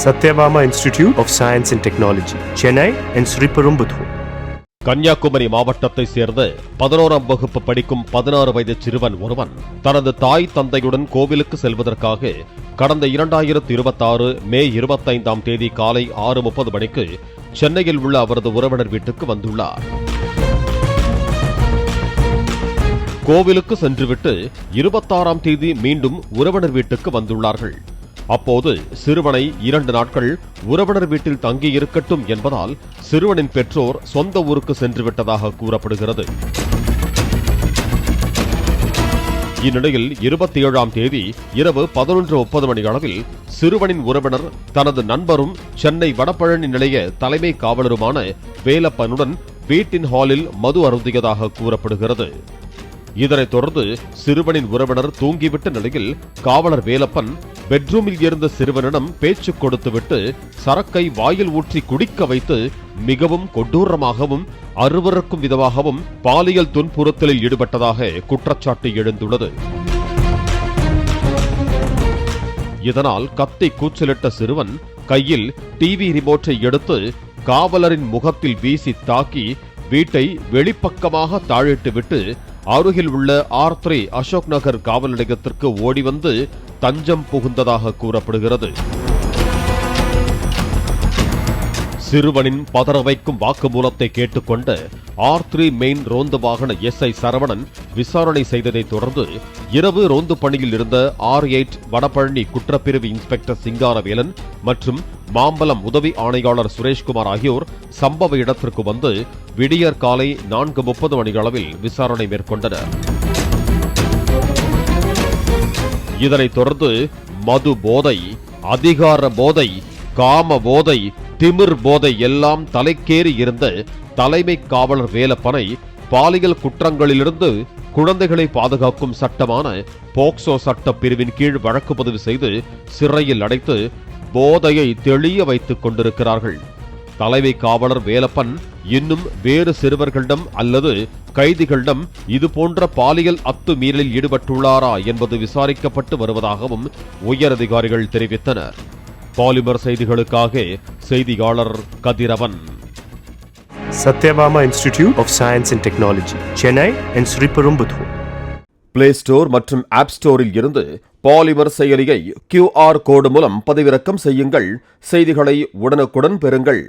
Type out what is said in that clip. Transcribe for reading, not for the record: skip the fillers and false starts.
Satyabama Institute of Science and Technology, Chennai and Sriperumbudur. Kanyakumari மாவட்டத்தை சேர்ந்த 11ஆம் வகுப்பு படிக்கும் 16 வயது சிறுவன் ஒருவன் தனது தாய் தந்தையுடன் கோவிலுக்கு செல்வதற்காக கடந்த 2026 மே 25ஆம் தேதி காலை 6:30 மணிக்கு சென்னையில் உள்ள அவரது உறவினர் வீட்டுக்கு வந்துள்ளார். கோவிலுக்கு சென்றுவிட்டு 26ஆம் தேதி மீண்டும் உறவினர் வீட்டுக்கு வந்துள்ளார்கள். அப்போது சிறுவனை 2 நாட்கள் உறவினர் வீட்டில் தங்கியிருக்கட்டும் என்பதால் சிறுவனின் பெற்றோர் சொந்த ஊருக்கு சென்று விட்டதாக கூறப்படுகிறது. இந்நிலையில் 27ஆம் தேதி இரவு 11:30 மணி அளவில் சிறுவனின் உறவினர் தனது நண்பரும் சென்னை வடபழனி நிலைய தலைமை காவலருமான வேலப்பனுடன் வீட்டின் ஹாலில் மது அருந்தியதாக கூறப்படுகிறது. இதனைத் தொடர்ந்து சிறுவனின் உறவினர் தூங்கிவிட்ட நிலையில் காவலர் வேலப்பன் பெட்ரூமில் இருந்த சிறுவனிடம் பேச்சு கொடுத்துவிட்டு சரக்கை வாயில் ஊற்றி குடிக்க வைத்து மிகவும் கொடூரமாகவும் அருவருக்கும் விதமாகவும் பாலியல் துன்புறுத்தலில் ஈடுபட்டதாக குற்றச்சாட்டு எழுந்துள்ளது. இதனால் கத்தி கூச்சலிட்ட சிறுவன் கையில் டிவி ரிமோட்டை எடுத்து காவலரின் முகத்தில் வீசி தாக்கி வீட்டை வெளிப்பக்கமாக தாழிட்டுவிட்டு அருகில் உள்ள R3 அசோக் நகர் காவல் நிலையத்திற்கு ஓடி வந்து தஞ்சம் புகுந்ததாக கூறப்படுகிறது. சிறுவனின் பதற வைக்கும் வாக்குமூலத்தை கேட்டுக்கொண்ட R3 மெயின் ரோந்து வாகன SI சரவணன் விசாரணை செய்ததை தொடர்ந்து இரவு ரோந்து பணியில் இருந்த R8 வடபழனி குற்றப்பிரிவு இன்ஸ்பெக்டர் சிங்காரவேலன் மற்றும் மாம்பலம் உதவி ஆணையாளர் சுரேஷ்குமார் ஆகியோர் சம்பவ இடத்திற்கு வந்து விடியற் காலை 4:30 மணி அளவில் விசாரணை மேற்கொண்டனர். இதனைத் தொடர்ந்து மது போதை, அதிகார போதை, காம போதை, திமிர் போதை எல்லாம் தலைக்கேறி இருந்த தலைமை காவலர் வேலப்பனை பாலியல் குற்றங்களிலிருந்து குழந்தைகளை பாதுகாக்கும் சட்டமான போக்சோ சட்ட பிரிவின் கீழ் வழக்கு பதிவு செய்து சிறையில் அடைத்து போதையை தெளிய வைத்துக் கொண்டிருக்கிறார்கள். தலைமை காவலர் வேலப்பன் இன்னும் வேறு சிறுவர்களிடம் அல்லது கைதிகளிடம் இதுபோன்ற பாலியல் அத்துமீறலில் ஈடுபட்டுள்ளாரா என்பது விசாரிக்கப்பட்டு வருவதாகவும் உயரதிகாரிகள் தெரிவித்தனர். பாலிமர் செய்திகளுக்காக செய்தியாளர் கதிரவன். Satyabama Institute of Science and Technology, Chennai and Sriperumbudur. Play store மற்றும் ஆப் ஸ்டோரில் இருந்து பாலிமர் செயலியை QR கோடு மூலம் பதிவிறக்கம் செய்யுங்கள். செய்திகளை உடனுக்குடன் பெறுங்கள்.